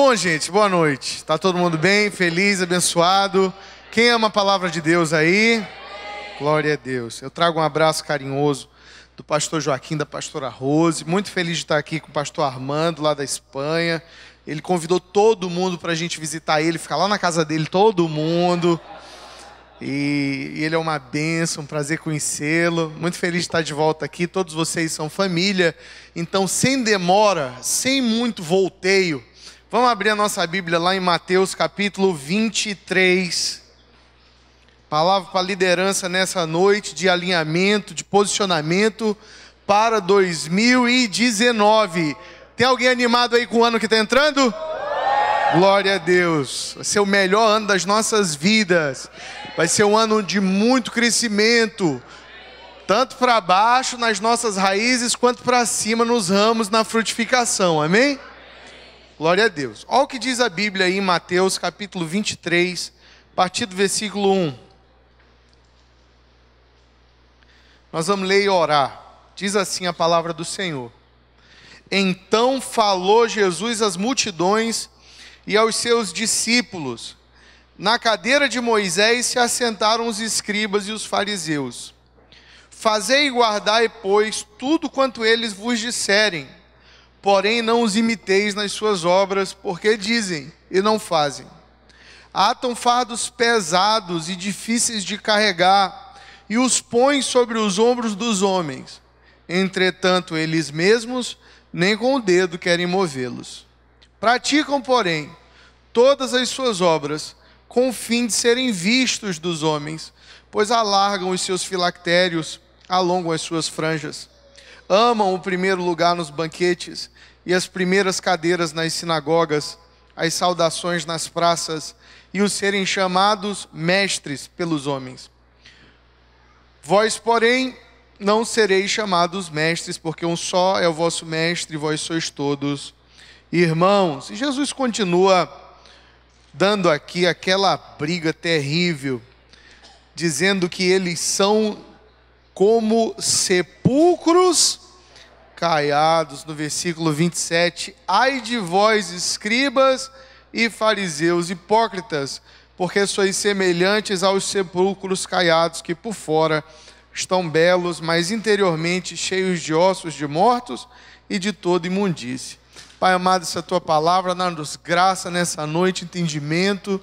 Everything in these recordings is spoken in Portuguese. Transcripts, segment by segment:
bom, gente? Boa noite. Tá todo mundo bem? Feliz, abençoado? Quem ama a palavra de Deus aí? Glória a Deus. Eu trago um abraço carinhoso do pastor Joaquim, da pastora Rose. Muito feliz de estar aqui com o pastor Armando, lá da Espanha. Ele convidou todo mundo para a gente visitar ele, ficar lá na casa dele, todo mundo. E ele é uma bênção, um prazer conhecê-lo. Muito feliz de estar de volta aqui. Todos vocês são família. Então, sem demora, sem muito volteio, vamos abrir a nossa Bíblia lá em Mateus capítulo 23. Palavra para liderança nessa noite de alinhamento, de posicionamento para 2019. Tem alguém animado aí com o ano que está entrando? Glória a Deus. Vai ser o melhor ano das nossas vidas. Vai ser um ano de muito crescimento. Tanto para baixo nas nossas raízes, quanto para cima nos ramos na frutificação. Amém? Glória a Deus. Olha o que diz a Bíblia aí em Mateus capítulo 23, a partir do versículo 1. Nós vamos ler e orar. Diz assim a palavra do Senhor. Então falou Jesus às multidões e aos seus discípulos. Na cadeira de Moisés se assentaram os escribas e os fariseus. Fazei e guardai, pois, tudo quanto eles vos disserem. Porém, não os imiteis nas suas obras, porque dizem e não fazem. Atam fardos pesados e difíceis de carregar, e os põem sobre os ombros dos homens. Entretanto, eles mesmos nem com o dedo querem movê-los. Praticam, porém, todas as suas obras, com o fim de serem vistos dos homens, pois alargam os seus filactérios, alongam as suas franjas. Amam o primeiro lugar nos banquetes e as primeiras cadeiras nas sinagogas, as saudações nas praças e os serem chamados mestres pelos homens. Vós, porém, não sereis chamados mestres, porque um só é o vosso mestre e vós sois todos irmãos. E Jesus continua dando aqui aquela briga terrível, dizendo que eles são como sepulcros caiados, no versículo 27, ai de vós, escribas e fariseus, hipócritas, porque sois semelhantes aos sepulcros caiados, que por fora estão belos, mas interiormente cheios de ossos de mortos e de toda imundície. Pai amado, essa tua palavra, dá-nos graça nessa noite, entendimento,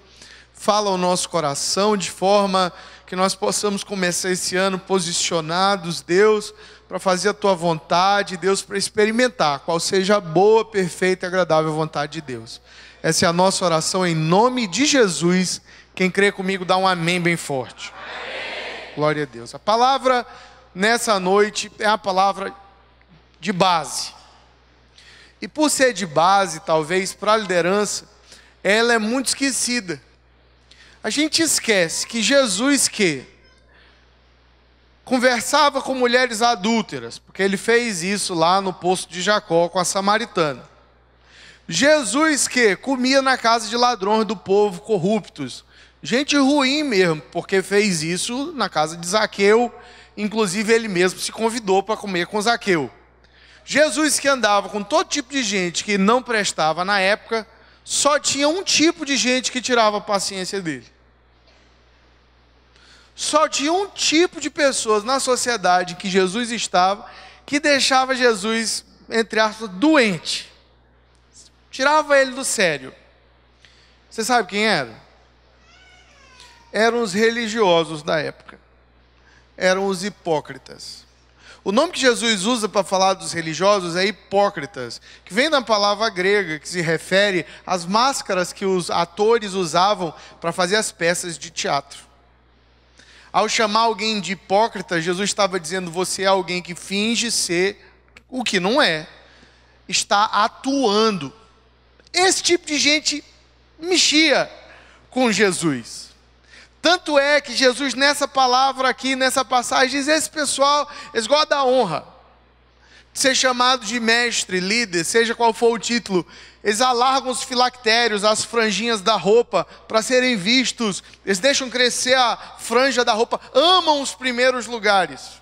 fala ao nosso coração de forma que nós possamos começar esse ano posicionados, Deus, para fazer a tua vontade, Deus, para experimentar qual seja a boa, perfeita e agradável vontade de Deus. Essa é a nossa oração em nome de Jesus. Quem crê comigo dá um amém bem forte. Amém. Glória a Deus. A palavra nessa noite é a palavra de base. E por ser de base, talvez para a liderança, ela é muito esquecida. A gente esquece que Jesus conversava com mulheres adúlteras, porque ele fez isso lá no poço de Jacó com a samaritana. Jesus comia na casa de ladrões do povo corruptos. Gente ruim mesmo, porque fez isso na casa de Zaqueu. Inclusive ele mesmo se convidou para comer com Zaqueu. Jesus, que andava com todo tipo de gente que não prestava na época, só tinha um tipo de gente que tirava a paciência dele. Só tinha um tipo de pessoas na sociedade em que Jesus estava que deixava Jesus, entre aspas, doente. Tirava ele do sério. Você sabe quem era? Eram os religiosos da época. Eram os hipócritas. O nome que Jesus usa para falar dos religiosos é hipócritas, que vem da palavra grega, que se refere às máscaras que os atores usavam para fazer as peças de teatro. Ao chamar alguém de hipócrita, Jesus estava dizendo, você é alguém que finge ser o que não é. Está atuando. Esse tipo de gente mexia com Jesus. Tanto é que Jesus, nessa palavra aqui, nessa passagem, diz, esse pessoal, eles gostam da honra. Ser chamado de mestre, líder, seja qual for o título, eles alargam os filactérios, as franjinhas da roupa, para serem vistos. Eles deixam crescer a franja da roupa, amam os primeiros lugares.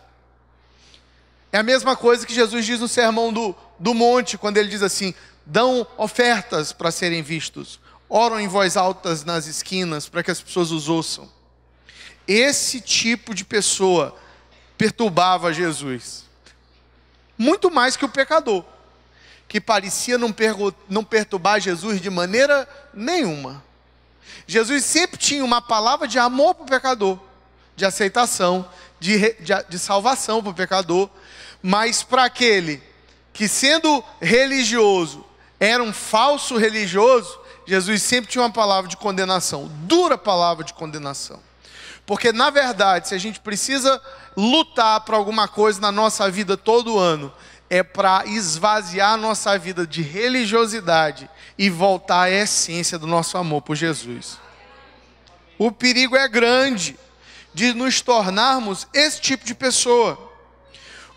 É a mesma coisa que Jesus diz no Sermão do Monte, quando ele diz assim: dão ofertas para serem vistos, oram em voz alta nas esquinas para que as pessoas os ouçam. Esse tipo de pessoa perturbava Jesus, muito mais que o pecador, que parecia não perturbar Jesus de maneira nenhuma. Jesus sempre tinha uma palavra de amor para o pecador, de aceitação, de salvação para o pecador, mas para aquele que, sendo religioso, era um falso religioso, Jesus sempre tinha uma palavra de condenação, dura palavra de condenação. Porque, na verdade, se a gente precisa lutar para alguma coisa na nossa vida todo ano, é para esvaziar a nossa vida de religiosidade e voltar à essência do nosso amor por Jesus. O perigo é grande de nos tornarmos esse tipo de pessoa.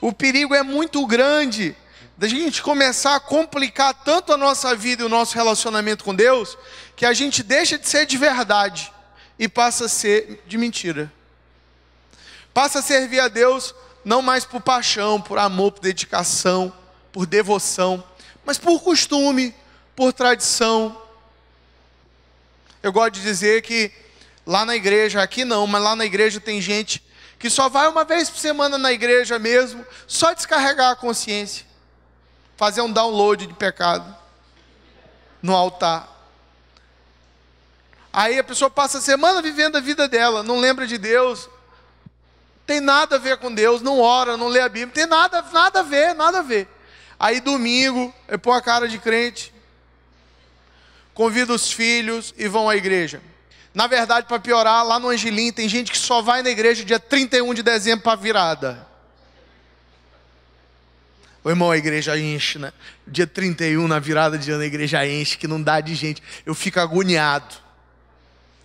O perigo é muito grande da gente começar a complicar tanto a nossa vida e o nosso relacionamento com Deus, que a gente deixa de ser de verdade e passa a ser de mentira. Passa a servir a Deus não mais por paixão, por amor, por dedicação, por devoção, mas por costume, por tradição. Eu gosto de dizer que lá na igreja, aqui não, mas lá na igreja tem gente que só vai uma vez por semana na igreja mesmo, só descarregar a consciência, fazer um download de pecado no altar. Aí a pessoa passa a semana vivendo a vida dela, não lembra de Deus, tem nada a ver com Deus, não ora, não lê a Bíblia, tem nada a ver, nada a ver. Aí domingo, põe a cara de crente, convida os filhos e vão à igreja. Na verdade, para piorar, lá no Angelim tem gente que só vai na igreja dia 31 de dezembro para a virada. Ô irmão, a igreja enche, né? Dia 31 na virada de ano a igreja enche, que não dá de gente. Eu fico agoniado.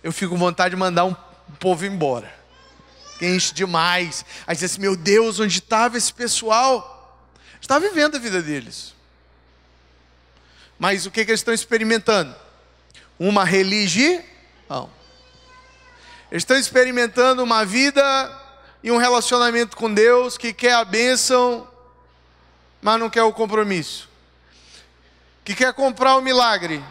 Eu fico com vontade de mandar um povo embora. Enche demais. Aí diz assim: meu Deus, onde estava esse pessoal? Está vivendo a vida deles. Mas o que eles estão experimentando? Uma religião. Eles estão experimentando uma vida e um relacionamento com Deus que quer a bênção, mas não quer o compromisso. Que quer comprar o milagre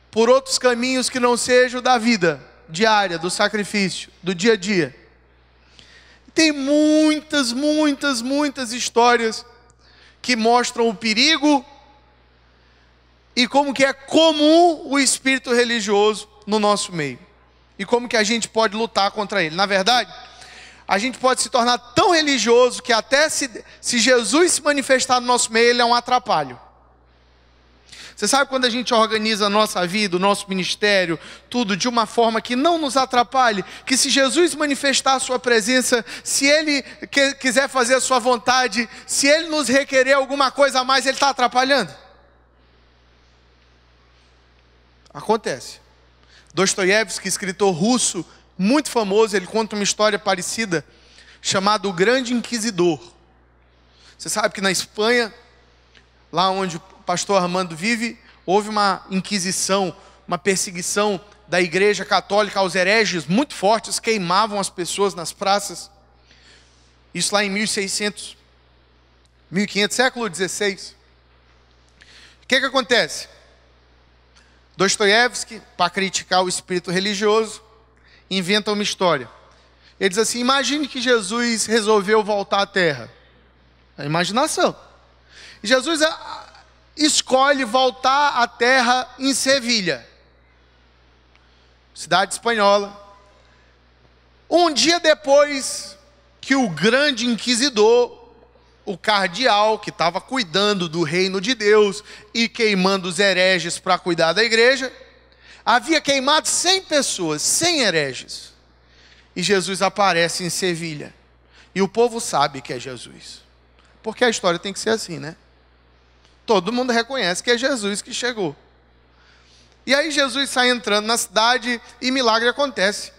por outros caminhos que não sejam da vida diária, do sacrifício, do dia a dia. Tem muitas histórias que mostram o perigo e como que é comum o espírito religioso no nosso meio. E como que a gente pode lutar contra ele. Na verdade, a gente pode se tornar tão religioso que até se Jesus se manifestar no nosso meio, ele é um atrapalho. Você sabe quando a gente organiza a nossa vida, o nosso ministério, tudo de uma forma que não nos atrapalhe, que se Jesus manifestar a sua presença, se Ele quiser fazer a sua vontade, se Ele nos requerer alguma coisa a mais, Ele está atrapalhando? Acontece. Dostoiévski, escritor russo, muito famoso, ele conta uma história parecida, chamada O Grande Inquisidor. Você sabe que na Espanha, lá onde o pastor Armando vive, houve uma inquisição, uma perseguição da igreja católica aos hereges muito fortes, queimavam as pessoas nas praças. Isso lá em 1600, 1500, século XVI. O que acontece? Dostoiévski, para criticar o espírito religioso, inventa uma história. Ele diz assim: imagine que Jesus resolveu voltar à terra. A imaginação. E Jesus escolhe voltar à terra em Sevilha, cidade espanhola. Um dia depois que o grande inquisidor, o cardeal que estava cuidando do reino de Deus e queimando os hereges para cuidar da igreja, havia queimado 100 pessoas, 100 hereges. E Jesus aparece em Sevilha. E o povo sabe que é Jesus. Porque a história tem que ser assim, né? Todo mundo reconhece que é Jesus que chegou. E aí Jesus sai entrando na cidade e milagre acontece.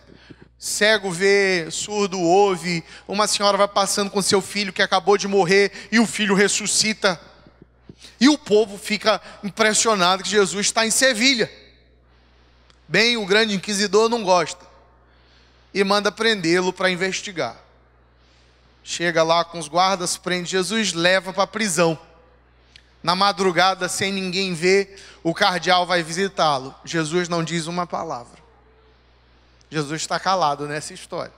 Cego vê, surdo ouve, uma senhora vai passando com seu filho que acabou de morrer e o filho ressuscita. E o povo fica impressionado que Jesus está em Sevilha. Bem, o grande inquisidor não gosta e manda prendê-lo para investigar. chega lá com os guardas, prende Jesus, leva para a prisão. Na madrugada, sem ninguém ver, o cardeal vai visitá-lo. Jesus não diz uma palavra. Jesus está calado nessa história.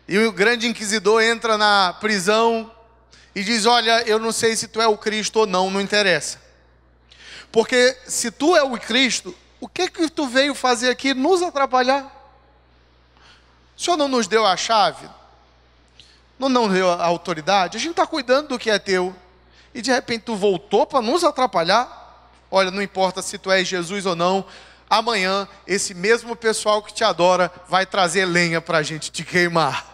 E o grande inquisidor entra na prisão e diz: olha, eu não sei se tu é o Cristo ou não, não interessa. Porque se tu é o Cristo, o que tu veio fazer aqui? Nos atrapalhar? O Senhor não nos deu a chave? Não nos deu a autoridade? A gente está cuidando do que é teu. E de repente tu voltou para nos atrapalhar? Olha, não importa se tu és Jesus ou não, amanhã esse mesmo pessoal que te adora vai trazer lenha para a gente te queimar.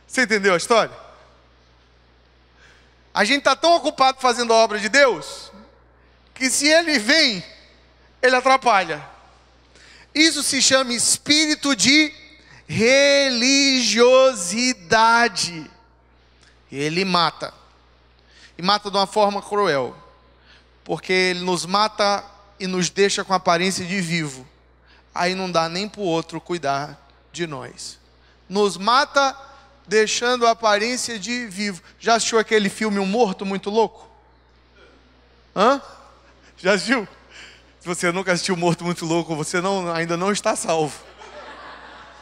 Você entendeu a história? A gente está tão ocupado fazendo a obra de Deus, que se Ele vem, Ele atrapalha. Isso se chama espírito de religiosidade. Ele mata. E mata de uma forma cruel. Porque Ele nos mata e nos deixa com aparência de vivo. Aí não dá nem para o outro cuidar de nós. Nos mata deixando a aparência de vivo. Já assistiu aquele filme Um Morto Muito Louco? Hã? Já assistiu? Se você nunca assistiu Morto Muito Louco, você ainda não está salvo.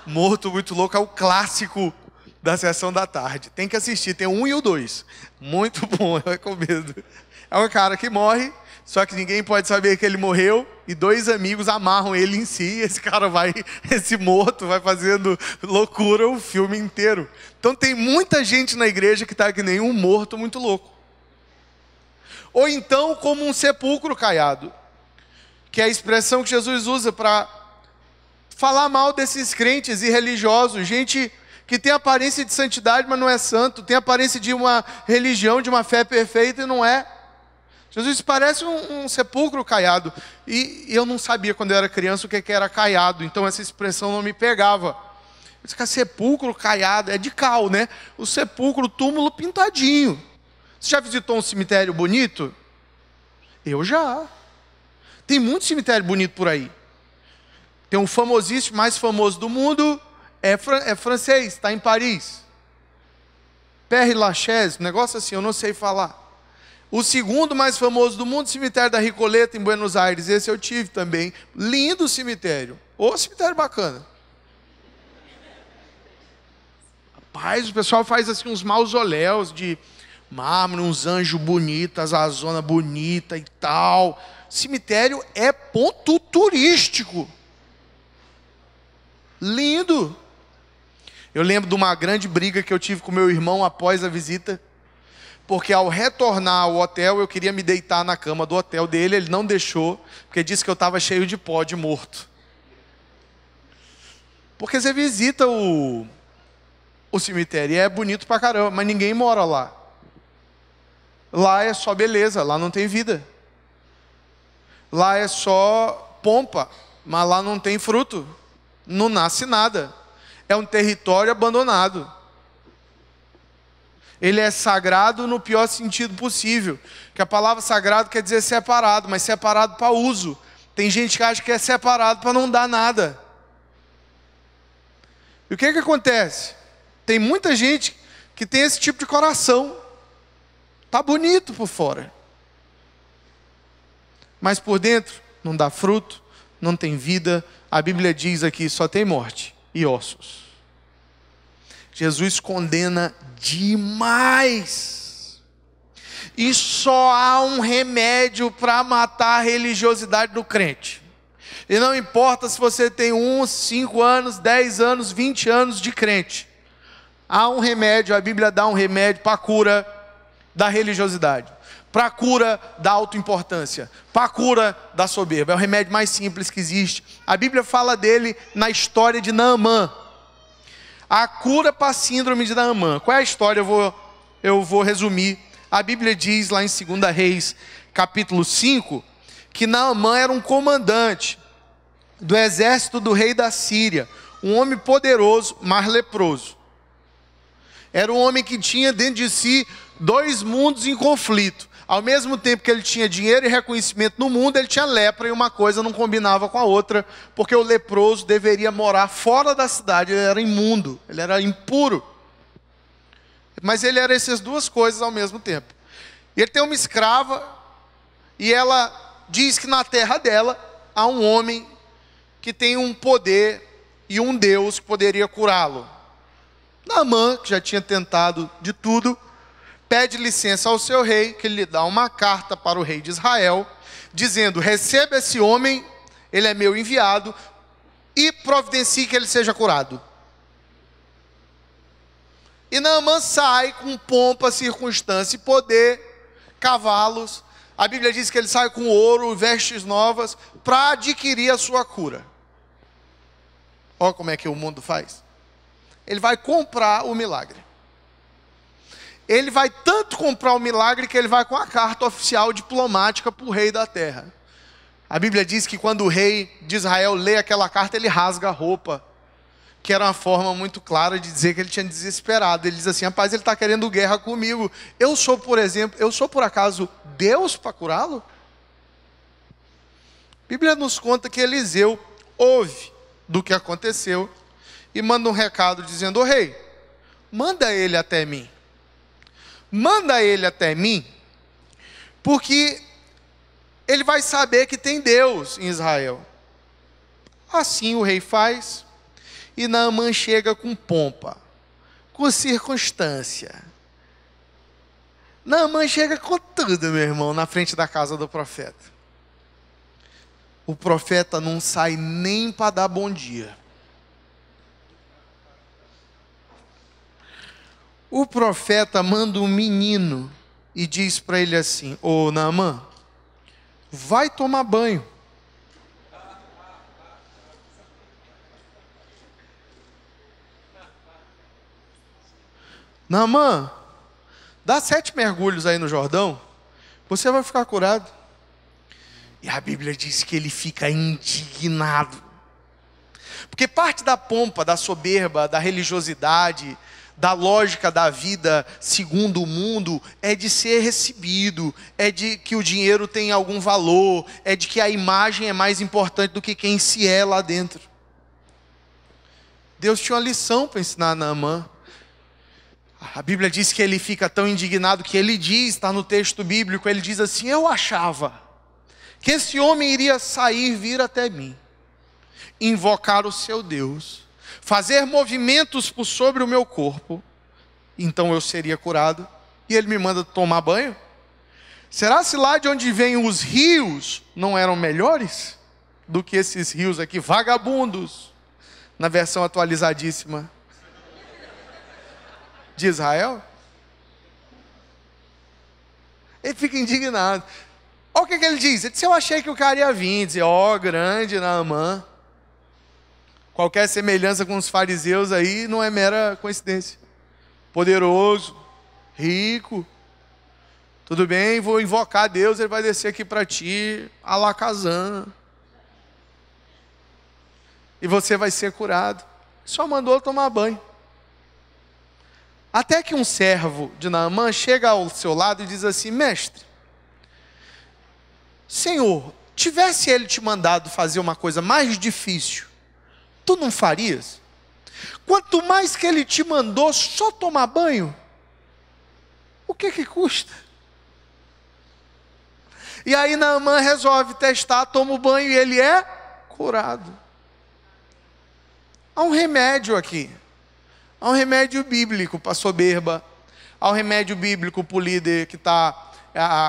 Morto Muito Louco é o clássico da sessão da tarde. Tem que assistir, tem o 1 e o 2. Muito bom, eu recomendo. É um cara que morre, só que ninguém pode saber que ele morreu, e 2 amigos amarram ele em si, e esse morto vai fazendo loucura o filme inteiro. Então tem muita gente na igreja que está que nem um morto muito louco. Ou então como um sepulcro caiado, que é a expressão que Jesus usa para falar mal desses crentes e religiosos, gente que tem aparência de santidade, mas não é santo, tem aparência de uma religião, de uma fé perfeita e não é. Jesus parece um sepulcro caiado. E eu não sabia quando eu era criança o que era caiado, então essa expressão não me pegava. Eu disse que sepulcro caiado é de cal, né? O sepulcro, o túmulo pintadinho. Você já visitou um cemitério bonito? Eu já. Tem muito cemitério bonito por aí. Tem um famosíssimo, mais famoso do mundo, é francês, está em Paris. Père Lachaise, um negócio assim, eu não sei falar. O segundo mais famoso do mundo, cemitério da Recoleta, em Buenos Aires. Esse eu tive também. Lindo cemitério. Ô, cemitério bacana. Rapaz, o pessoal faz assim uns mausoléus de mármore, uns anjos bonitos, a zona bonita e tal. Cemitério é ponto turístico. Lindo. Eu lembro de uma grande briga que eu tive com meu irmão após a visita. Porque ao retornar ao hotel, eu queria me deitar na cama do hotel dele, ele não deixou, porque disse que eu estava cheio de pó de morto. Porque você visita o cemitério e é bonito pra caramba, mas ninguém mora lá. Lá é só beleza, lá não tem vida. Lá é só pompa, mas lá não tem fruto, não nasce nada. É um território abandonado. Ele é sagrado no pior sentido possível. Que a palavra sagrado quer dizer separado, mas separado para uso. Tem gente que acha que é separado para não dar nada. E o que acontece? Tem muita gente que tem esse tipo de coração. Tá bonito por fora, mas por dentro não dá fruto, não tem vida. A Bíblia diz aqui, só tem morte e ossos. Jesus condena demais. E só há um remédio para matar a religiosidade do crente. E não importa se você tem 1, 5 anos, 10 anos, 20 anos de crente. Há um remédio, a Bíblia dá um remédio para a cura da religiosidade, para a cura da autoimportância, para a cura da soberba. É o remédio mais simples que existe. A Bíblia fala dele na história de Naamã. A cura para a síndrome de Naamã. Qual é a história? Eu vou resumir. A Bíblia diz lá em 2 Reis, capítulo 5, que Naamã era um comandante do exército do rei da Síria, um homem poderoso, mas leproso. Era um homem que tinha dentro de si dois mundos em conflito. Ao mesmo tempo que ele tinha dinheiro e reconhecimento no mundo, ele tinha lepra e uma coisa não combinava com a outra, porque o leproso deveria morar fora da cidade, ele era imundo, ele era impuro. Mas ele era essas duas coisas ao mesmo tempo. E ele tem uma escrava, e ela diz que na terra dela há um homem que tem um poder e um Deus que poderia curá-lo. Naamã, que já tinha tentado de tudo, pede licença ao seu rei, que ele lhe dá uma carta para o rei de Israel, dizendo: receba esse homem, ele é meu enviado, e providencie que ele seja curado. E Naamã sai com pompa, circunstância e poder, cavalos. A Bíblia diz que ele sai com ouro, vestes novas, para adquirir a sua cura. Olha como é que o mundo faz. Ele vai comprar o milagre. Ele vai tanto comprar o milagre que ele vai com a carta oficial diplomática para o rei da terra. A Bíblia diz que quando o rei de Israel lê aquela carta, ele rasga a roupa, que era uma forma muito clara de dizer que ele tinha desesperado. Ele diz assim: rapaz, ele está querendo guerra comigo. Eu sou por acaso Deus para curá-lo? A Bíblia nos conta que Eliseu ouve do que aconteceu e manda um recado dizendo: ô rei, manda ele até mim. Manda ele até mim, porque ele vai saber que tem Deus em Israel. Assim o rei faz, e Naamã chega com pompa, com circunstância. Naamã chega com tudo, meu irmão, na frente da casa do profeta. O profeta não sai nem para dar bom dia. O profeta manda um menino e diz para ele assim: ô Naamã, vai tomar banho. Naamã, dá 7 mergulhos aí no Jordão, você vai ficar curado. E a Bíblia diz que ele fica indignado. Porque parte da pompa, da soberba, da religiosidade, da lógica da vida segundo o mundo, é de ser recebido, é de que o dinheiro tem algum valor, é de que a imagem é mais importante do que quem se é lá dentro. Deus tinha uma lição para ensinar a Naamã. A Bíblia diz que ele fica tão indignado que ele diz, está no texto bíblico, ele diz assim: eu achava que esse homem iria sair, vir até mim, invocar o seu Deus, fazer movimentos por sobre o meu corpo, então eu seria curado. E ele me manda tomar banho? Será se lá de onde vêm os rios não eram melhores do que esses rios aqui, vagabundos, na versão atualizadíssima de Israel? Ele fica indignado. Olha o que ele diz. Ele disse: eu achei que o cara ia vir, dizer: ó, grande Naamã. Qualquer semelhança com os fariseus aí não é mera coincidência. Poderoso, rico. Tudo bem, vou invocar Deus, ele vai descer aqui para ti, alakazam. E você vai ser curado. Só mandou tomar banho. Até que um servo de Naamã chega ao seu lado e diz assim: mestre, Senhor, tivesse ele te mandado fazer uma coisa mais difícil, tu não farias? Quanto mais que ele te mandou só tomar banho, o que custa? E aí Naamã resolve testar, toma o banho e ele é curado. Há um remédio aqui. Há um remédio bíblico para a soberba. Há um remédio bíblico para o líder que está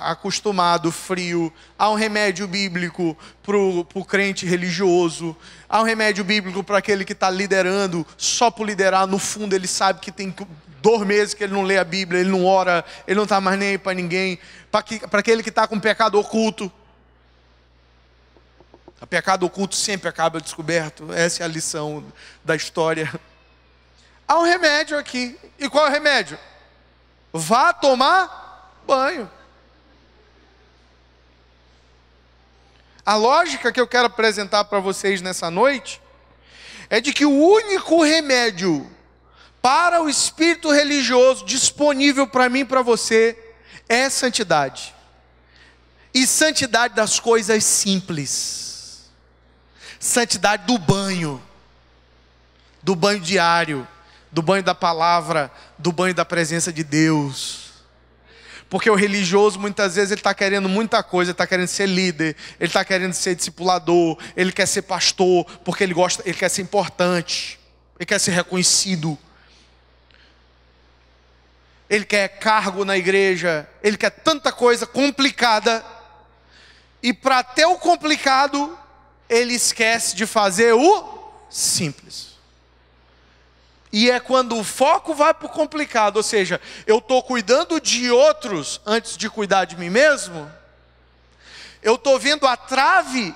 acostumado, frio. Há um remédio bíblico para o crente religioso. Há um remédio bíblico para aquele que está liderando, só por liderar. No fundo ele sabe que tem 2 meses que ele não lê a Bíblia, ele não ora, ele não está mais nem aí para ninguém. Para aquele que está com pecado oculto. O pecado oculto sempre acaba descoberto. Essa é a lição da história. Há um remédio aqui. E qual é o remédio? Vá tomar banho. A lógica que eu quero apresentar para vocês nessa noite é de que o único remédio para o espírito religioso, disponível para mim e para você, é santidade. E santidade das coisas simples. Santidade do banho diário, do banho da palavra, do banho da presença de Deus. Porque o religioso, muitas vezes, ele está querendo muita coisa, ele está querendo ser líder, ele está querendo ser discipulador, ele quer ser pastor, porque ele gosta, ele quer ser importante, ele quer ser reconhecido, ele quer cargo na igreja, ele quer tanta coisa complicada, e para ter o complicado, ele esquece de fazer o simples. E é quando o foco vai para o complicado, ou seja, eu estou cuidando de outros antes de cuidar de mim mesmo. Eu estou vendo a trave,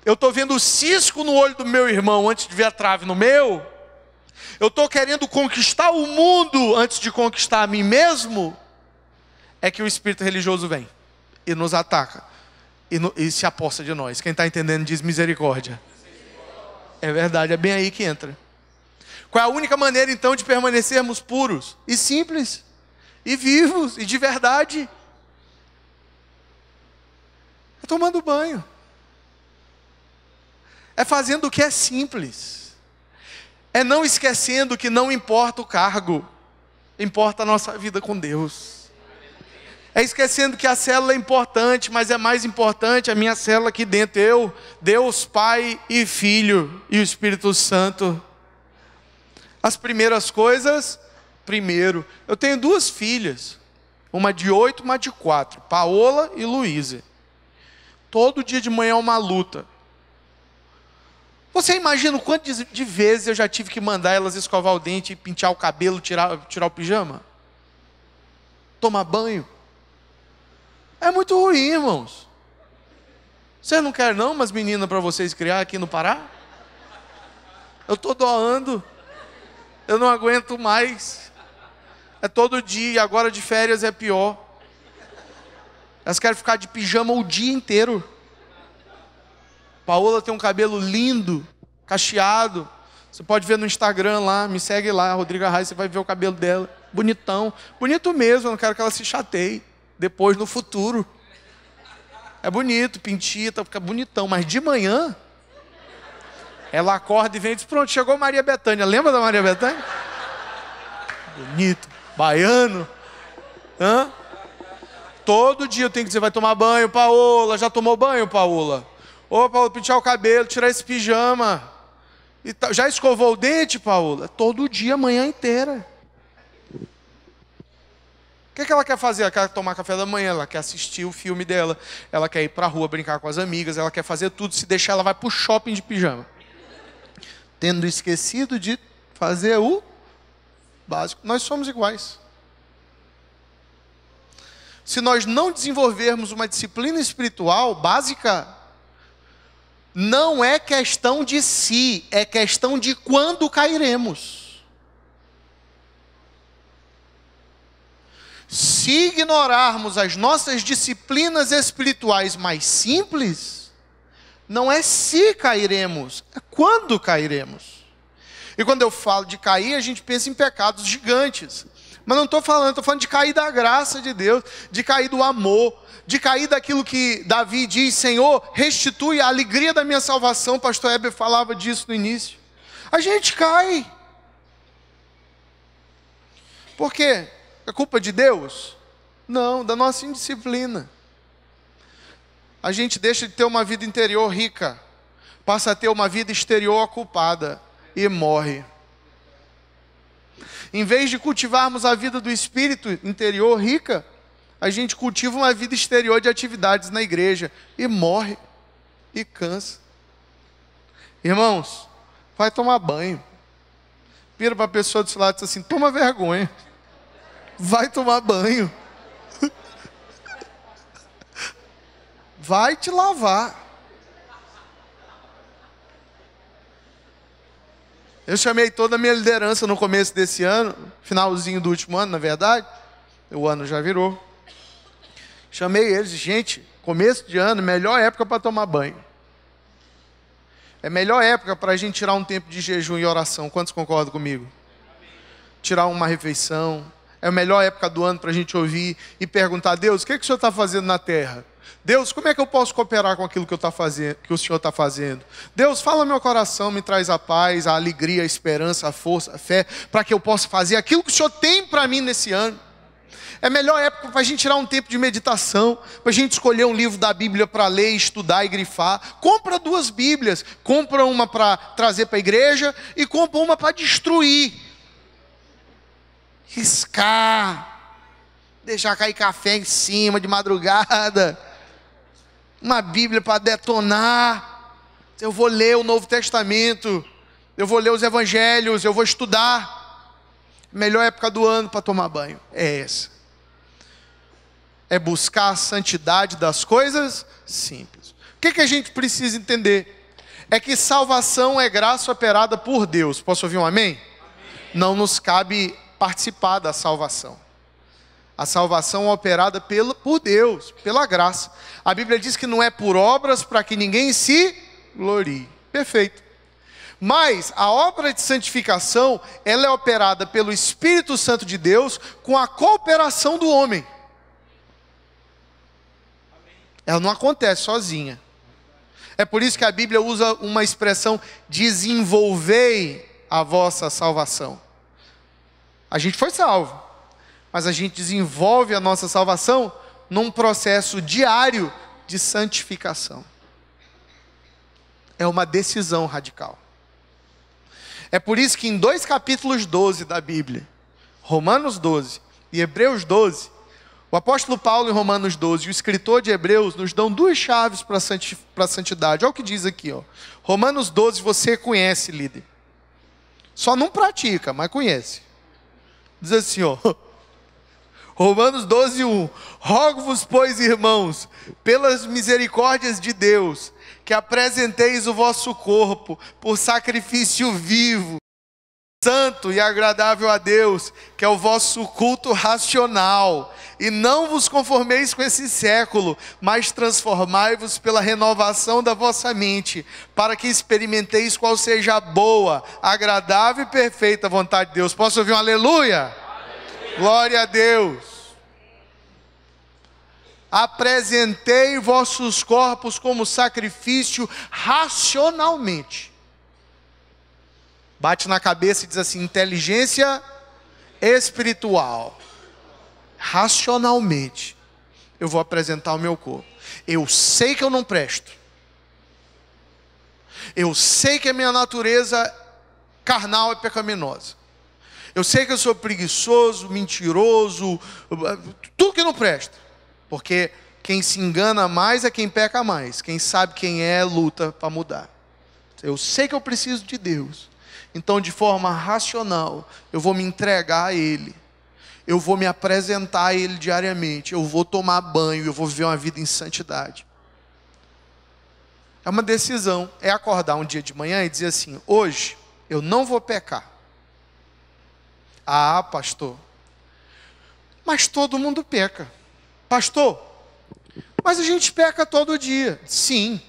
eu estou vendo o cisco no olho do meu irmão antes de ver a trave no meu. Eu estou querendo conquistar o mundo antes de conquistar a mim mesmo. É que o espírito religioso vem e nos ataca e se aposta de nós. Quem está entendendo diz misericórdia. É verdade, é bem aí que entra. Qual é a única maneira então de permanecermos puros e simples e vivos e de verdade? É tomando banho, é fazendo o que é simples, é não esquecendo que não importa o cargo, importa a nossa vida com Deus. É esquecendo que a célula é importante, mas é mais importante a minha célula aqui dentro, eu, Deus Pai e Filho e o Espírito Santo. As primeiras coisas, primeiro, eu tenho 2 filhas, uma de 8, uma de 4, Paola e Luísa. Todo dia de manhã é uma luta. Você imagina o quanto de vezes eu já tive que mandar elas escovar o dente, pentear o cabelo, tirar o pijama? Tomar banho? É muito ruim, irmãos. Vocês não querem não umas meninas para vocês criar aqui no Pará? Eu estou doando. Eu não aguento mais. É todo dia, agora de férias é pior. Elas querem ficar de pijama o dia inteiro. Paola tem um cabelo lindo, cacheado. Você pode ver no Instagram lá, me segue lá, Rodrigo Arraes, você vai ver o cabelo dela. Bonitão, bonito mesmo, eu não quero que ela se chateie. Depois, no futuro. É bonito, pintia, fica bonitão. Mas de manhã, ela acorda e vem e diz, pronto, chegou Maria Bethânia. Lembra da Maria Bethânia? Bonito, baiano. Hã? Todo dia eu tenho que dizer, vai tomar banho, Paola. Já tomou banho, Paola? Ô, Paola, pentear o cabelo, tirar esse pijama. Já escovou o dente, Paola? Todo dia, a manhã inteira. O que ela quer fazer? Ela quer tomar café da manhã, ela quer assistir o filme dela, ela quer ir para a rua brincar com as amigas, ela quer fazer tudo. Se deixar, ela vai para o shopping de pijama. Tendo esquecido de fazer o básico. Nós somos iguais. Se nós não desenvolvermos uma disciplina espiritual básica, não é questão de se, é questão de quando cairemos. Se ignorarmos as nossas disciplinas espirituais mais simples, não é se cairemos, é quando cairemos. E quando eu falo de cair, a gente pensa em pecados gigantes. Mas não estou falando de cair da graça de Deus, de cair do amor, de cair daquilo que Davi diz, Senhor, restitui a alegria da minha salvação. Pastor Heber falava disso no início. A gente cai. Por quê? É culpa de Deus? Não, da nossa indisciplina. A gente deixa de ter uma vida interior rica, passa a ter uma vida exterior ocupada e morre. Em vez de cultivarmos a vida do espírito interior rica, a gente cultiva uma vida exterior de atividades na igreja e morre e cansa. Irmãos, vai tomar banho. Vira para a pessoa do seu lado e diz assim, toma vergonha. Vai tomar banho. Vai te lavar. Eu chamei toda a minha liderança no começo desse ano, finalzinho do último ano, na verdade. O ano já virou. Chamei eles, gente, começo de ano, melhor época para tomar banho. É melhor época para a gente tirar um tempo de jejum e oração. Quantos concordam comigo? tirar uma refeição. É a melhor época do ano para a gente ouvir e perguntar: Deus, o que o Senhor está fazendo na terra? Deus, como é que eu posso cooperar com aquilo que o Senhor está fazendo? Deus, fala meu coração, me traz a paz, a alegria, a esperança, a força, a fé, para que eu possa fazer aquilo que o Senhor tem para mim nesse ano. É a melhor época para a gente tirar um tempo de meditação, para a gente escolher um livro da Bíblia para ler, estudar e grifar. Compra 2 Bíblias, compra uma para trazer para a igreja e compra uma para destruir. Riscar, deixar cair café em cima de madrugada, uma Bíblia para detonar. Eu vou ler o Novo Testamento, eu vou ler os Evangelhos, eu vou estudar. Melhor época do ano para tomar banho é essa. É buscar a santidade das coisas simples. O que a gente precisa entender? É que salvação é graça operada por Deus. Posso ouvir um amém? Amém. Não nos cabe participar da salvação. A salvação é operada por Deus, pela graça. A Bíblia diz que não é por obras para que ninguém se glorie. Perfeito. Mas a obra de santificação, ela é operada pelo Espírito Santo de Deus com a cooperação do homem. Ela não acontece sozinha. É por isso que a Bíblia usa uma expressão: desenvolvei a vossa salvação. A gente foi salvo, mas a gente desenvolve a nossa salvação num processo diário de santificação. É uma decisão radical. É por isso que em 2 capítulos 12 da Bíblia, Romanos 12 e Hebreus 12, o apóstolo Paulo em Romanos 12 e o escritor de Hebreus nos dão 2 chaves para a santidade. Olha o que diz aqui, ó. Romanos 12 você conhece, líder. Só não pratica, mas conhece. Diz assim, ó. Romanos 12, 1. Rogo-vos, pois, irmãos, pelas misericórdias de Deus, que apresenteis o vosso corpo por sacrifício vivo, santo e agradável a Deus, que é o vosso culto racional. E não vos conformeis com esse século, mas transformai-vos pela renovação da vossa mente, para que experimenteis qual seja a boa, agradável e perfeita vontade de Deus. Posso ouvir um aleluia? Aleluia. Glória a Deus. Apresentei vossos corpos como sacrifício racionalmente. Bate na cabeça e diz assim: inteligência espiritual. Racionalmente, eu vou apresentar o meu corpo. Eu sei que eu não presto. Eu sei que a minha natureza carnal é pecaminosa. Eu sei que eu sou preguiçoso, mentiroso, tudo que não presta. Porque quem se engana mais é quem peca mais. Quem sabe quem é, luta para mudar. Eu sei que eu preciso de Deus. Então, de forma racional, eu vou me entregar a Ele. Eu vou me apresentar a Ele diariamente. Eu vou tomar banho, eu vou viver uma vida em santidade. É uma decisão. É acordar um dia de manhã e dizer assim: hoje eu não vou pecar. Ah, pastor, mas todo mundo peca. Pastor, mas a gente peca todo dia. Sim,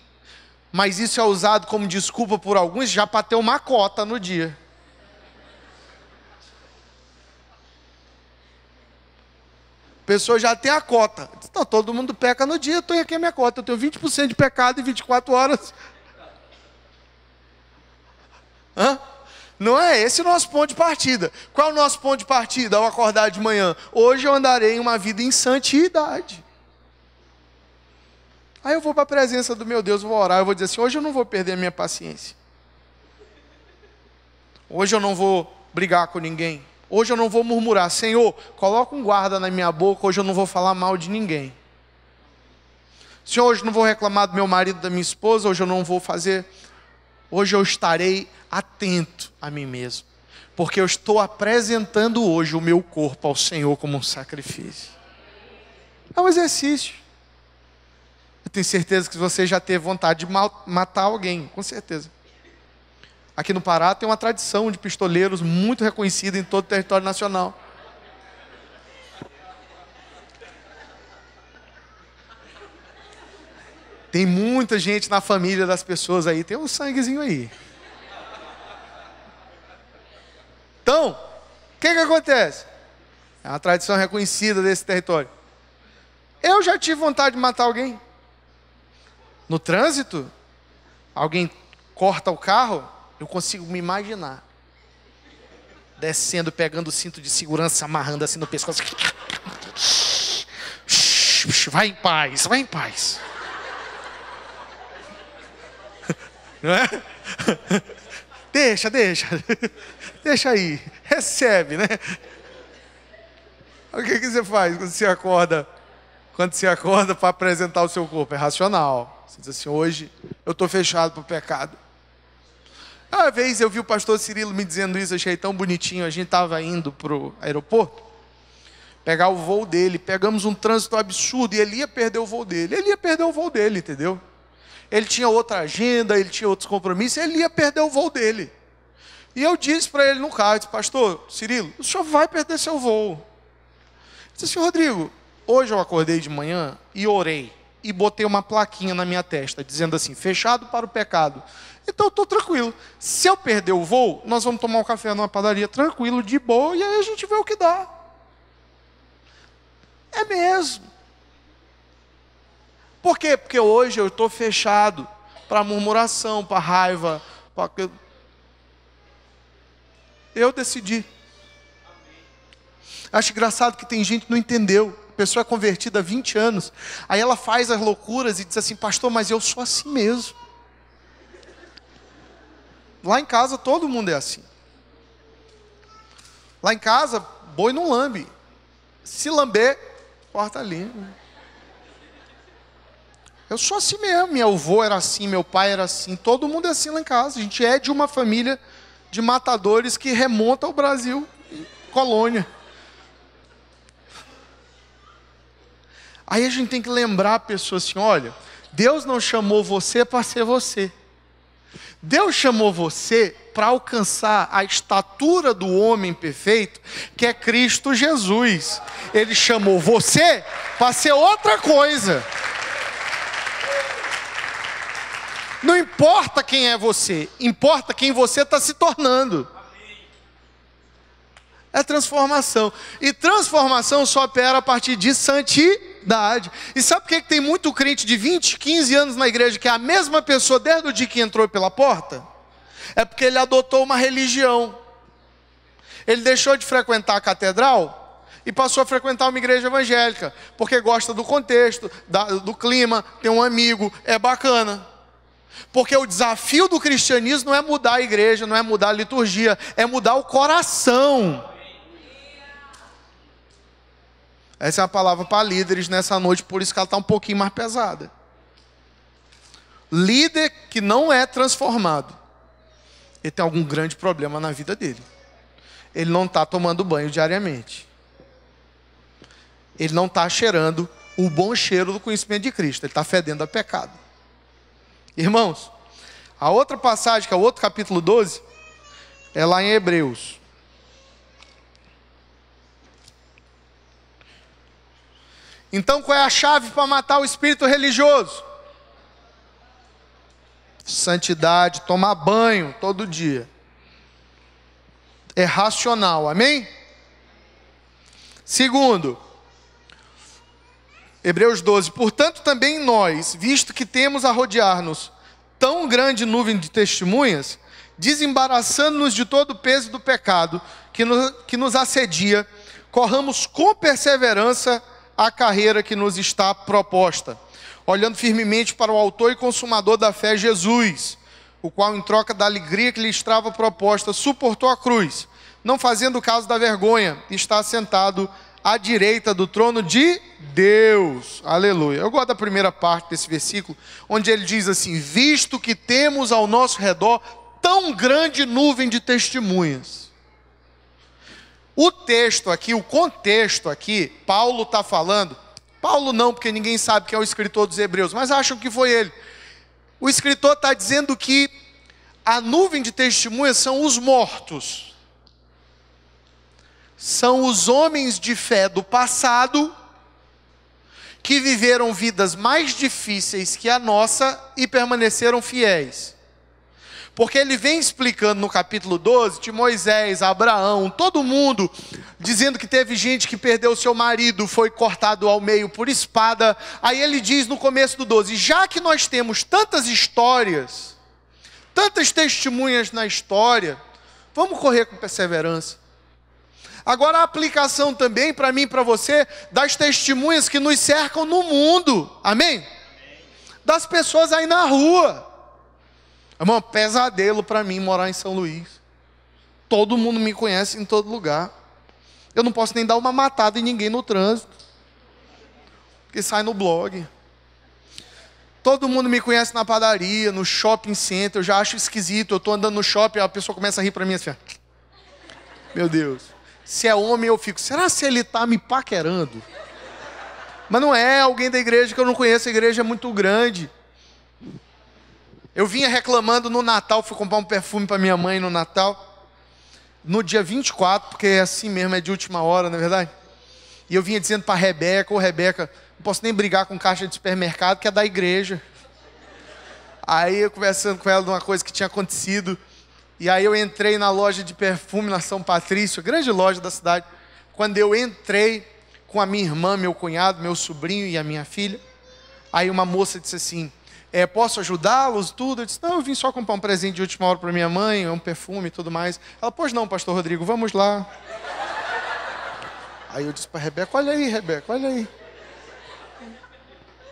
mas isso é usado como desculpa por alguns já para ter uma cota no dia. A pessoa já tem a cota. Então, todo mundo peca no dia, eu tenho aqui a minha cota. Eu tenho 20% de pecado em 24 horas. Hã? Não é esse o nosso ponto de partida. Qual é o nosso ponto de partida ao acordar de manhã? Hoje eu andarei em uma vida em santidade. Aí eu vou para a presença do meu Deus, vou orar, eu vou dizer assim: hoje eu não vou perder a minha paciência. Hoje eu não vou brigar com ninguém. Hoje eu não vou murmurar. Senhor, coloca um guarda na minha boca, hoje eu não vou falar mal de ninguém. Senhor, hoje eu não vou reclamar do meu marido, da minha esposa, hoje eu não vou fazer. Hoje eu estarei atento a mim mesmo. Porque eu estou apresentando hoje o meu corpo ao Senhor como um sacrifício. É um exercício. Eu tenho certeza que você já teve vontade de matar alguém, com certeza. Aqui no Pará tem uma tradição de pistoleiros muito reconhecida em todo o território nacional. Tem muita gente na família das pessoas aí, tem um sanguezinho aí. Então, o que que acontece? É uma tradição reconhecida desse território. Eu já tive vontade de matar alguém. No trânsito, alguém corta o carro, eu consigo me imaginar. Descendo, pegando o cinto de segurança, amarrando assim no pescoço. Vai em paz, vai em paz. Não é? Deixa aí, recebe, né? O que você faz quando você acorda? Quando você acorda para apresentar o seu corpo? É racional. Você diz assim, hoje eu estou fechado para o pecado. Uma vez eu vi o pastor Cirilo me dizendo isso, achei tão bonitinho. A gente estava indo para o aeroporto, pegar o voo dele, pegamos um trânsito absurdo e ele ia perder o voo dele. Ele ia perder o voo dele, entendeu? Ele tinha outra agenda, ele tinha outros compromissos, ele ia perder o voo dele. E eu disse para ele no carro, disse, pastor Cirilo, o senhor vai perder seu voo. Ele disse assim, Rodrigo, hoje eu acordei de manhã e orei. E botei uma plaquinha na minha testa, dizendo assim, fechado para o pecado. Então eu estou tranquilo. Se eu perder o voo, nós vamos tomar um café numa padaria tranquilo, de boa, e aí a gente vê o que dá. É mesmo. Por quê? Porque hoje eu estou fechado para murmuração, para raiva. Eu decidi. Acho engraçado que tem gente que não entendeu. A pessoa é convertida há 20 anos. Aí ela faz as loucuras e diz assim, pastor, mas eu sou assim mesmo. Lá em casa todo mundo é assim. Lá em casa, boi não lambe. Se lamber, corta a língua. Eu sou assim mesmo. Meu avô era assim, meu pai era assim. Todo mundo é assim lá em casa. A gente é de uma família de matadores que remonta ao Brasil, colônia. Aí a gente tem que lembrar a pessoa assim, olha, Deus não chamou você para ser você. Deus chamou você para alcançar a estatura do homem perfeito, que é Cristo Jesus. Ele chamou você para ser outra coisa. Não importa quem é você, importa quem você está se tornando. É transformação. E transformação só opera a partir de santidade. E sabe por que tem muito crente de 20, 15 anos na igreja, que é a mesma pessoa desde o dia que entrou pela porta? É porque ele adotou uma religião. Ele deixou de frequentar a catedral e passou a frequentar uma igreja evangélica, porque gosta do contexto, do clima, tem um amigo, é bacana. Porque o desafio do cristianismo não é mudar a igreja, não é mudar a liturgia, é mudar o coração. Essa é uma palavra para líderes nessa noite, por isso que ela está um pouquinho mais pesada. Líder que não é transformado, ele tem algum grande problema na vida dele. Ele não está tomando banho diariamente. Ele não está cheirando o bom cheiro do conhecimento de Cristo. Ele está fedendo a pecado. Irmãos, a outra passagem, que é o outro capítulo 12, é lá em Hebreus. Então, qual é a chave para matar o espírito religioso? Santidade, tomar banho todo dia. É racional, amém? Segundo, Hebreus 12. Portanto, também nós, visto que temos a rodear-nos tão grande nuvem de testemunhas, desembaraçando-nos de todo o peso do pecado que nos assedia, corramos com perseverança a carreira que nos está proposta, olhando firmemente para o autor e consumador da fé, Jesus, o qual, em troca da alegria que lhe estava proposta, suportou a cruz, não fazendo caso da vergonha, está sentado à direita do trono de Deus. Aleluia. Eu gosto da primeira parte desse versículo, onde ele diz assim, visto que temos ao nosso redor tão grande nuvem de testemunhas. O texto aqui, o contexto aqui, Paulo está falando, Paulo não, porque ninguém sabe quem é o escritor dos Hebreus, mas acham que foi ele. O escritor está dizendo que a nuvem de testemunhas são os mortos. São os homens de fé do passado que viveram vidas mais difíceis que a nossa e permaneceram fiéis. Porque ele vem explicando no capítulo 12 de Moisés, Abraão, todo mundo, dizendo que teve gente que perdeu seu marido, foi cortado ao meio por espada. Aí ele diz no começo do 12, já que nós temos tantas histórias, tantas testemunhas na história, vamos correr com perseverança. Agora a aplicação também para mim e para você, das testemunhas que nos cercam no mundo, amém? Das pessoas aí na rua. É um pesadelo para mim morar em São Luís. Todo mundo me conhece em todo lugar. Eu não posso nem dar uma matada em ninguém no trânsito, porque sai no blog. Todo mundo me conhece na padaria, no shopping center. Eu já acho esquisito. Eu estou andando no shopping, a pessoa começa a rir para mim assim. Meu Deus. Se é homem eu fico, será se ele está me paquerando? Mas não é alguém da igreja que eu não conheço. A igreja é muito grande. Eu vinha reclamando no Natal, fui comprar um perfume para minha mãe no Natal, no dia 24, porque é assim mesmo, é de última hora, não é verdade? E eu vinha dizendo para a Rebeca, Rebeca, não posso nem brigar com caixa de supermercado, que é da igreja. Aí eu conversando com ela de uma coisa que tinha acontecido, e aí eu entrei na loja de perfume na São Patrício, grande loja da cidade. Quando eu entrei com a minha irmã, meu cunhado, meu sobrinho e a minha filha, aí uma moça disse assim, posso ajudá-los, tudo? Eu disse, não, eu vim só comprar um presente de última hora para minha mãe, um perfume e tudo mais. Ela, pois não, pastor Rodrigo, vamos lá. Aí eu disse para a Rebeca, olha aí, Rebeca, olha aí.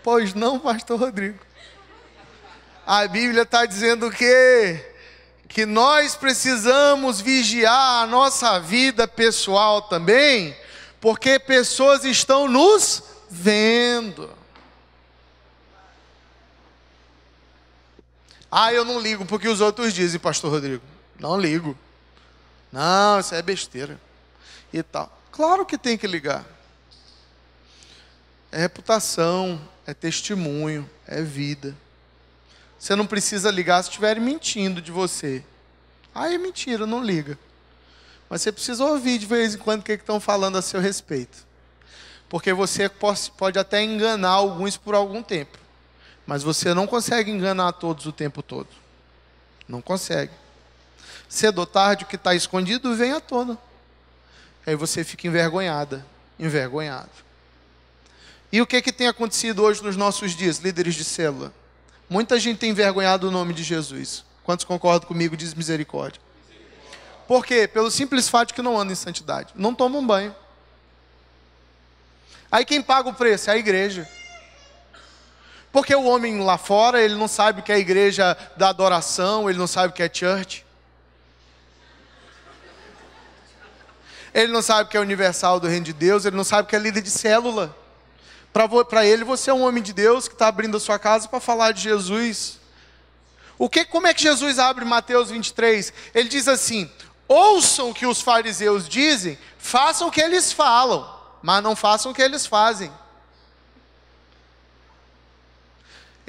Pois não, pastor Rodrigo. A Bíblia está dizendo o quê? Que nós precisamos vigiar a nossa vida pessoal também, porque pessoas estão nos vendo. Eu não ligo porque os outros dizem, pastor Rodrigo. Não ligo. Não, isso é besteira. E tal. Claro que tem que ligar. É reputação, é testemunho, é vida. Você não precisa ligar se estiverem mentindo de você. É mentira, não liga. Mas você precisa ouvir de vez em quando o que estão falando a seu respeito. Porque você pode até enganar alguns por algum tempo. Mas você não consegue enganar todos o tempo todo. Não consegue. Cedo ou tarde, o que está escondido vem à tona. Aí você fica envergonhada, envergonhado. E o que tem acontecido hoje nos nossos dias, líderes de célula? Muita gente tem envergonhado o nome de Jesus. Quantos concordam comigo? Diz misericórdia. Por quê? Pelo simples fato de que não andam em santidade. Não tomam banho. Aí quem paga o preço? É a igreja. Porque o homem lá fora, ele não sabe o que é a igreja da adoração, ele não sabe o que é church. Ele não sabe o que é universal do reino de Deus, ele não sabe o que é líder de célula. Para ele, você é um homem de Deus que está abrindo a sua casa para falar de Jesus. Como é que Jesus abre Mateus 23? Ele diz assim, ouçam o que os fariseus dizem, façam o que eles falam, mas não façam o que eles fazem.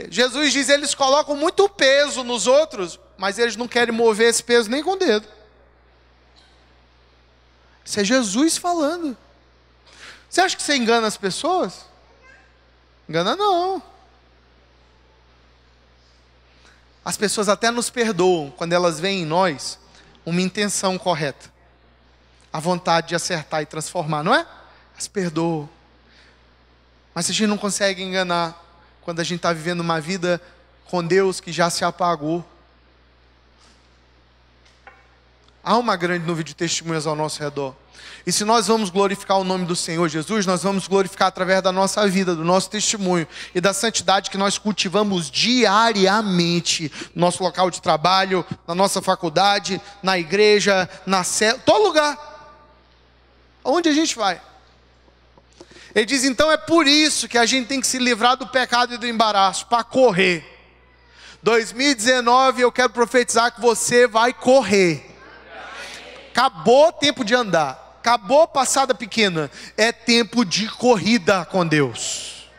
Jesus diz, eles colocam muito peso nos outros, mas eles não querem mover esse peso nem com o dedo. Isso é Jesus falando. Você acha que você engana as pessoas? Engana não. As pessoas até nos perdoam quando elas veem em nós uma intenção correta. A vontade de acertar e transformar, não é? As perdoam. Mas a gente não consegue enganar quando a gente está vivendo uma vida com Deus que já se apagou. Há uma grande nuvem de testemunhas ao nosso redor. E se nós vamos glorificar o nome do Senhor Jesus, nós vamos glorificar através da nossa vida, do nosso testemunho e da santidade que nós cultivamos diariamente no nosso local de trabalho, na nossa faculdade, na igreja, na célula, todo lugar. Onde a gente vai? Ele diz, então é por isso que a gente tem que se livrar do pecado e do embaraço, para correr. 2019 eu quero profetizar que você vai correr. Acabou o tempo de andar, acabou a passada pequena, é tempo de corrida com Deus.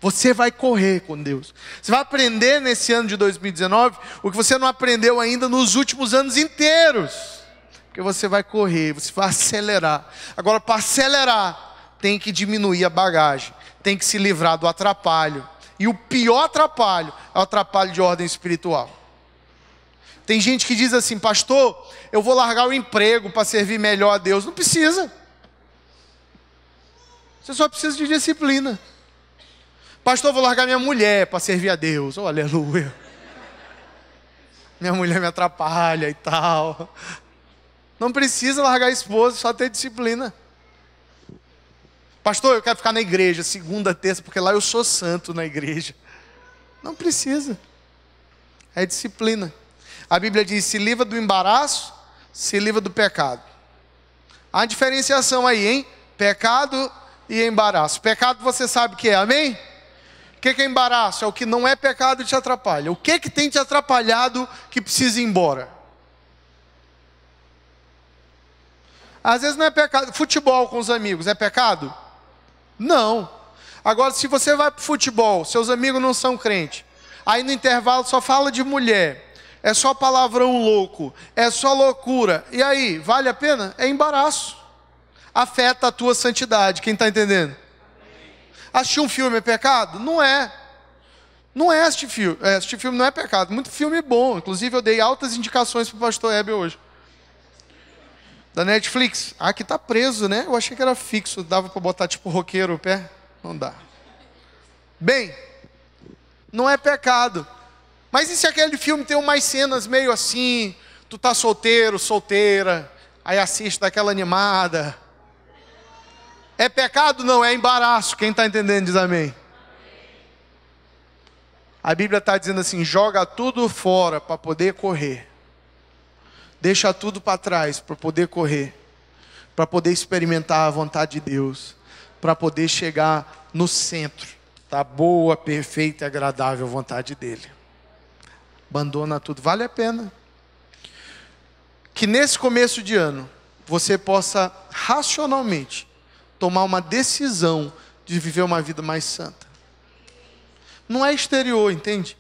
Você vai correr com Deus. Você vai aprender nesse ano de 2019 o que você não aprendeu ainda nos últimos anos inteiros. Porque você vai correr, você vai acelerar. Agora, para acelerar, tem que diminuir a bagagem, tem que se livrar do atrapalho. E o pior atrapalho é o atrapalho de ordem espiritual. Tem gente que diz assim: pastor, eu vou largar o emprego para servir melhor a Deus. Não precisa. Você só precisa de disciplina. Pastor, eu vou largar minha mulher para servir a Deus. Oh, aleluia. Minha mulher me atrapalha e tal. Não precisa largar a esposa, só ter disciplina. Pastor, eu quero ficar na igreja, segunda, terça, porque lá eu sou santo na igreja. Não precisa. É disciplina. A Bíblia diz: se livra do embaraço, se livra do pecado. Há diferenciação aí, hein? Pecado e embaraço. Pecado você sabe o que é, amém? O que é embaraço? É o que não é pecado e te atrapalha. O que tem te atrapalhado que precisa ir embora? Às vezes não é pecado. Futebol com os amigos é pecado? Não. Agora, se você vai para o futebol, seus amigos não são crentes, aí no intervalo só fala de mulher, é só palavrão louco, é só loucura, e aí, vale a pena? É embaraço. Afeta a tua santidade. Quem está entendendo? Assistir um filme é pecado? Não é. Não é assistir filme. Assistir filme não é pecado. Muito filme bom. Inclusive eu dei altas indicações para o pastor Heber hoje. Da Netflix. Aqui está preso, né? Eu achei que era fixo. Dava para botar tipo roqueiro o pé. Não dá. Bem, não é pecado. Mas e se aquele filme tem umas cenas meio assim, tu tá solteiro, solteira, aí assiste daquela animada. É pecado? Não, é embaraço. Quem está entendendo diz amém. A Bíblia está dizendo assim: joga tudo fora para poder correr. Deixa tudo para trás para poder correr. Para poder experimentar a vontade de Deus. Para poder chegar no centro da boa, perfeita e agradável vontade dEle. Abandona tudo. Vale a pena. Que nesse começo de ano, você possa racionalmente tomar uma decisão de viver uma vida mais santa. Não é exterior, entende?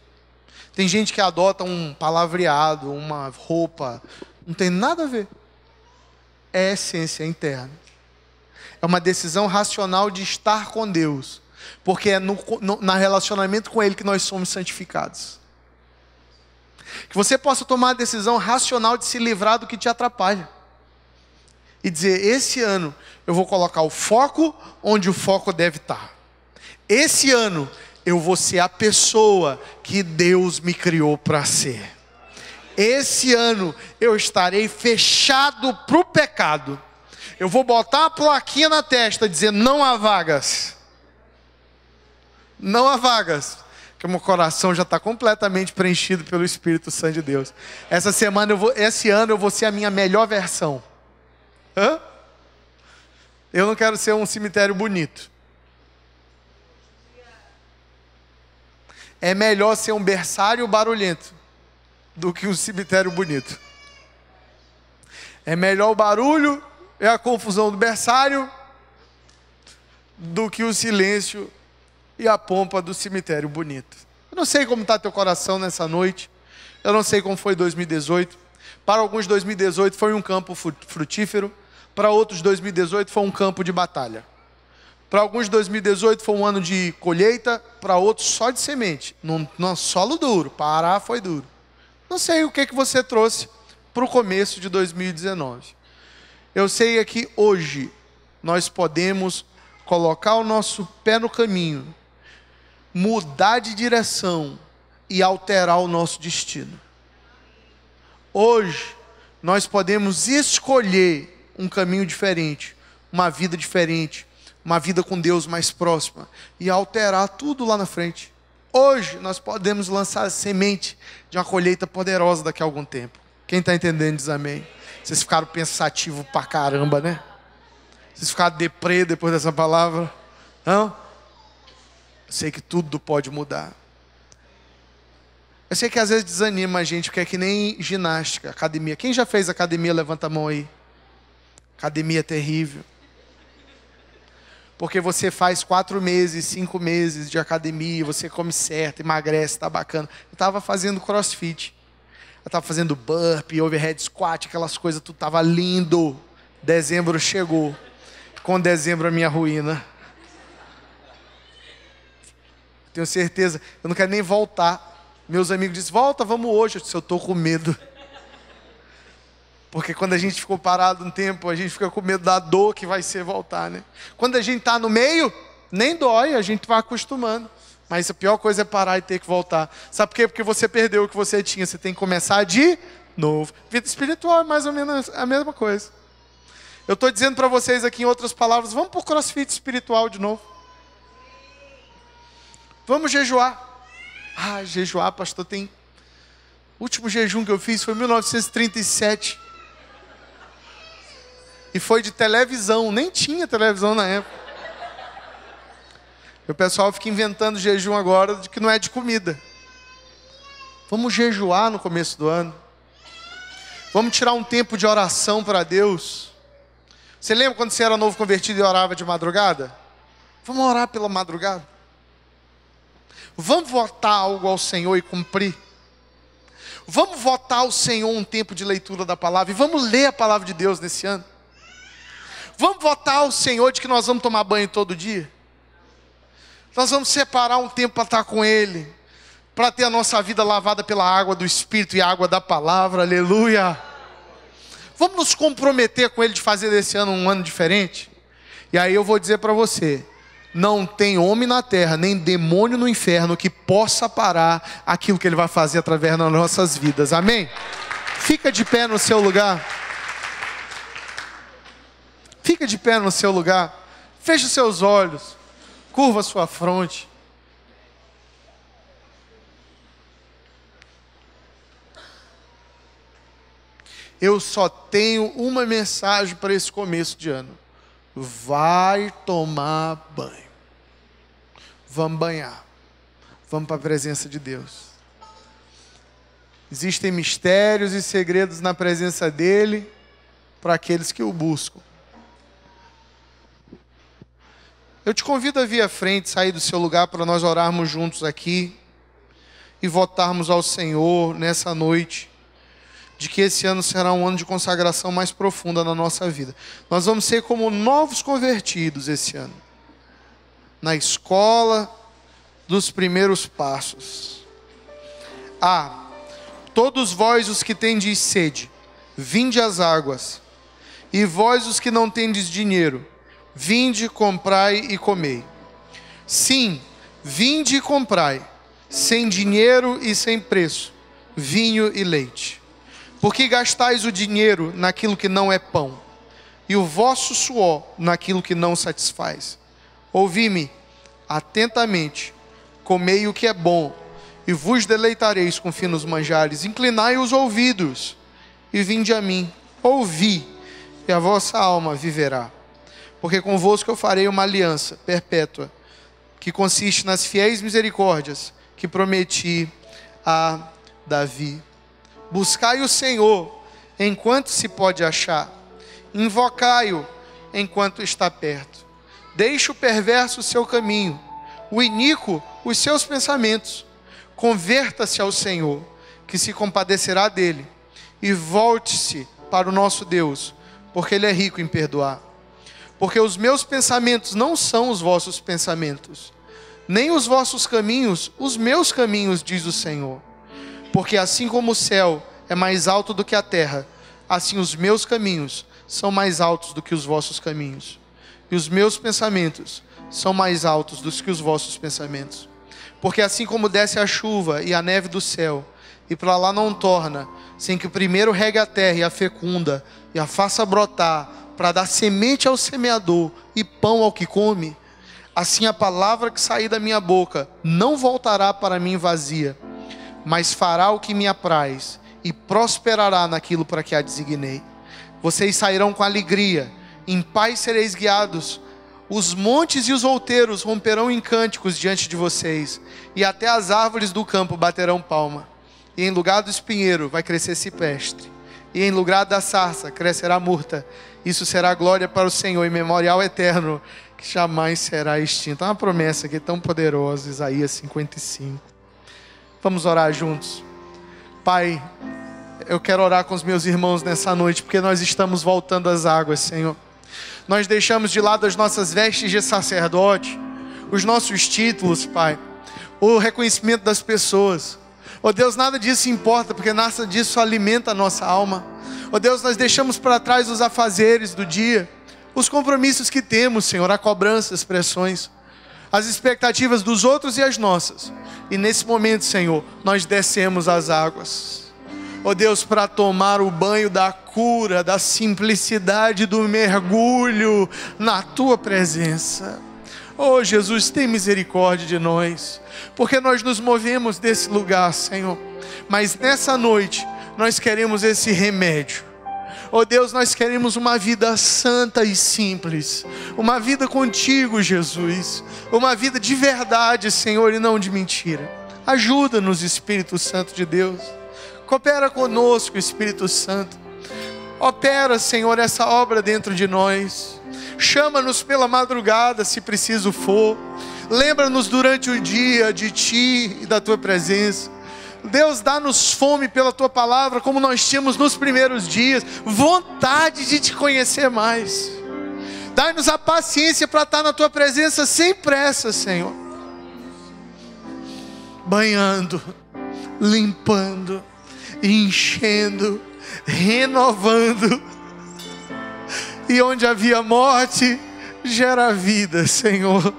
Tem gente que adota um palavreado, uma roupa, não tem nada a ver. É essência interna. É uma decisão racional de estar com Deus, porque é no relacionamento com Ele que nós somos santificados. Que você possa tomar a decisão racional de se livrar do que te atrapalha. E dizer: esse ano eu vou colocar o foco onde o foco deve estar. Esse ano eu vou ser a pessoa que Deus me criou para ser. Esse ano eu estarei fechado para o pecado. Eu vou botar a plaquinha na testa dizendo: não há vagas. Não há vagas. Porque meu coração já está completamente preenchido pelo Espírito Santo de Deus. Esse ano eu vou ser a minha melhor versão. Hã? Eu não quero ser um cemitério bonito. É melhor ser um berçário barulhento do que um cemitério bonito. É melhor o barulho e a confusão do berçário do que o silêncio e a pompa do cemitério bonito. Eu não sei como está teu coração nessa noite. Eu não sei como foi 2018. Para alguns 2018 foi um campo frutífero. Para outros 2018 foi um campo de batalha. Para alguns 2018 foi um ano de colheita. Para outros só de semente. Num solo duro. Parar foi duro. Não sei o que você trouxe para o começo de 2019. Eu sei é que hoje nós podemos colocar o nosso pé no caminho, mudar de direção e alterar o nosso destino. Hoje nós podemos escolher um caminho diferente, uma vida diferente, uma vida com Deus mais próxima e alterar tudo lá na frente. Hoje nós podemos lançar a semente de uma colheita poderosa daqui a algum tempo. Quem está entendendo diz amém. Vocês ficaram pensativos pra caramba, né? Vocês ficaram deprê depois dessa palavra? Não? Eu sei que tudo pode mudar. Eu sei que às vezes desanima a gente, porque é que nem ginástica, academia. Quem já fez academia, levanta a mão aí. Academia é terrível. Porque você faz 4 meses, 5 meses de academia, você come certo, emagrece, tá bacana. Eu estava fazendo crossfit. Eu estava fazendo burpee, overhead squat, aquelas coisas, tudo estava lindo. Dezembro chegou. Com dezembro a minha ruína. Tenho certeza, eu não quero nem voltar. Meus amigos dizem: volta, vamos hoje. Eu disse: eu estou com medo. Porque quando a gente ficou parado um tempo, a gente fica com medo da dor que vai ser voltar, né? Quando a gente está no meio, nem dói, a gente vai acostumando. Mas a pior coisa é parar e ter que voltar. Sabe por quê? Porque você perdeu o que você tinha. Você tem que começar de novo. Vida espiritual é mais ou menos a mesma coisa. Eu estou dizendo para vocês aqui em outras palavras, vamos para o crossfit espiritual de novo. Vamos jejuar. Jejuar, pastor, tem... O último jejum que eu fiz foi em 1937. E foi de televisão, nem tinha televisão na época. E o pessoal fica inventando jejum agora de que não é de comida. Vamos jejuar no começo do ano. Vamos tirar um tempo de oração para Deus. Você lembra quando você era novo convertido e orava de madrugada? Vamos orar pela madrugada. Vamos votar algo ao Senhor e cumprir. Vamos votar ao Senhor um tempo de leitura da palavra. E vamos ler a palavra de Deus nesse ano. Vamos votar ao Senhor de que nós vamos tomar banho todo dia. Nós vamos separar um tempo para estar com Ele. Para ter a nossa vida lavada pela água do Espírito e água da palavra. Aleluia. Vamos nos comprometer com Ele de fazer desse ano um ano diferente. E aí eu vou dizer para você. Não tem homem na terra, nem demônio no inferno que possa parar aquilo que Ele vai fazer através das nossas vidas. Amém? Fica de pé no seu lugar. Fica de pé no seu lugar. Feche os seus olhos. Curva a sua fronte. Eu só tenho uma mensagem para esse começo de ano. Vai tomar banho. Vamos banhar. Vamos para a presença de Deus. Existem mistérios e segredos na presença dEle para aqueles que o buscam. Eu te convido a vir à frente, sair do seu lugar para nós orarmos juntos aqui e votarmos ao Senhor nessa noite de que esse ano será um ano de consagração mais profunda na nossa vida. Nós vamos ser como novos convertidos esse ano, na escola dos primeiros passos. Todos vós os que tendes sede, vinde às águas, e vós os que não tendes dinheiro, vinde, comprai e comei. Sim, vinde e comprai, sem dinheiro e sem preço, vinho e leite. Porque gastais o dinheiro naquilo que não é pão, e o vosso suor naquilo que não satisfaz. Ouvi-me atentamente, comei o que é bom, e vos deleitareis com finos manjares. Inclinai os ouvidos, e vinde a mim. Ouvi, e a vossa alma viverá. Porque convosco eu farei uma aliança perpétua, que consiste nas fiéis misericórdias que prometi a Davi. Buscai o Senhor enquanto se pode achar, invocai-o enquanto está perto. Deixe o perverso o seu caminho, o iníquo os seus pensamentos. Converta-se ao Senhor, que se compadecerá dele, e volte-se para o nosso Deus, porque Ele é rico em perdoar. Porque os meus pensamentos não são os vossos pensamentos, nem os vossos caminhos, os meus caminhos, diz o Senhor. Porque assim como o céu é mais alto do que a terra, assim os meus caminhos são mais altos do que os vossos caminhos, e os meus pensamentos são mais altos do que os vossos pensamentos. Porque assim como desce a chuva e a neve do céu, e para lá não torna, sem que primeiro regue a terra e a fecunda, e a faça brotar, para dar semente ao semeador e pão ao que come, assim a palavra que sair da minha boca não voltará para mim vazia, mas fará o que me apraz e prosperará naquilo para que a designei. Vocês sairão com alegria, em paz sereis guiados. Os montes e os outeiros romperão em cânticos diante de vocês, e até as árvores do campo baterão palma. E em lugar do espinheiro vai crescer cipreste, e em lugar da sarça crescerá murta. Isso será glória para o Senhor e memorial eterno, que jamais será extinto. É uma promessa aqui tão poderosa, Isaías 55. Vamos orar juntos. Pai, eu quero orar com os meus irmãos nessa noite, porque nós estamos voltando às águas, Senhor. Nós deixamos de lado as nossas vestes de sacerdote, os nossos títulos, Pai, o reconhecimento das pessoas. Oh Deus, nada disso importa, porque nada disso alimenta a nossa alma. Ó Deus, nós deixamos para trás os afazeres do dia, os compromissos que temos, Senhor, a cobrança, as pressões, as expectativas dos outros e as nossas. E nesse momento, Senhor, nós descemos as águas, ó Deus, para tomar o banho da cura, da simplicidade, do mergulho na Tua presença. Ó Jesus, tem misericórdia de nós, porque nós nos movemos desse lugar, Senhor, mas nessa noite nós queremos esse remédio. Ó Deus, nós queremos uma vida santa e simples, uma vida contigo, Jesus, uma vida de verdade, Senhor, e não de mentira. Ajuda-nos, Espírito Santo de Deus, coopera conosco, Espírito Santo, opera, Senhor, essa obra dentro de nós, chama-nos pela madrugada, se preciso for, lembra-nos durante o dia de Ti e da Tua presença. Deus, dá-nos fome pela Tua palavra, como nós tínhamos nos primeiros dias, vontade de Te conhecer mais. Dá-nos a paciência para estar na Tua presença sem pressa, Senhor. Banhando, limpando, enchendo, renovando. E onde havia morte, gera vida, Senhor.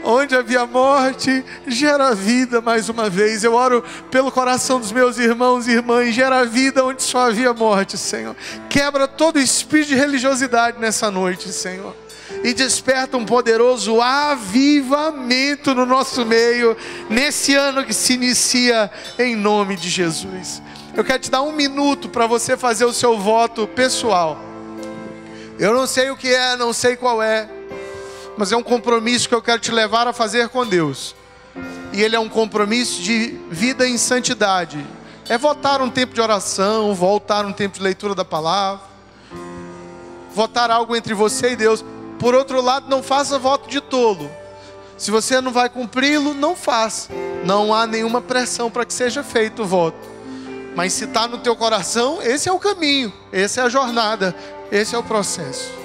Onde havia morte, gera vida mais uma vez. Eu oro pelo coração dos meus irmãos e irmãs. Gera vida onde só havia morte, Senhor. Quebra todo espírito de religiosidade nessa noite, Senhor, e desperta um poderoso avivamento no nosso meio, nesse ano que se inicia, em nome de Jesus. Eu quero te dar 1 minuto para você fazer o seu voto pessoal. Eu não sei o que é, não sei qual é, mas é um compromisso que eu quero te levar a fazer com Deus. E ele é um compromisso de vida em santidade. É votar um tempo de oração, voltar um tempo de leitura da palavra, votar algo entre você e Deus. Por outro lado, não faça voto de tolo. Se você não vai cumpri-lo, não faça. Não há nenhuma pressão para que seja feito o voto. Mas se está no teu coração, esse é o caminho, essa é a jornada, esse é o processo.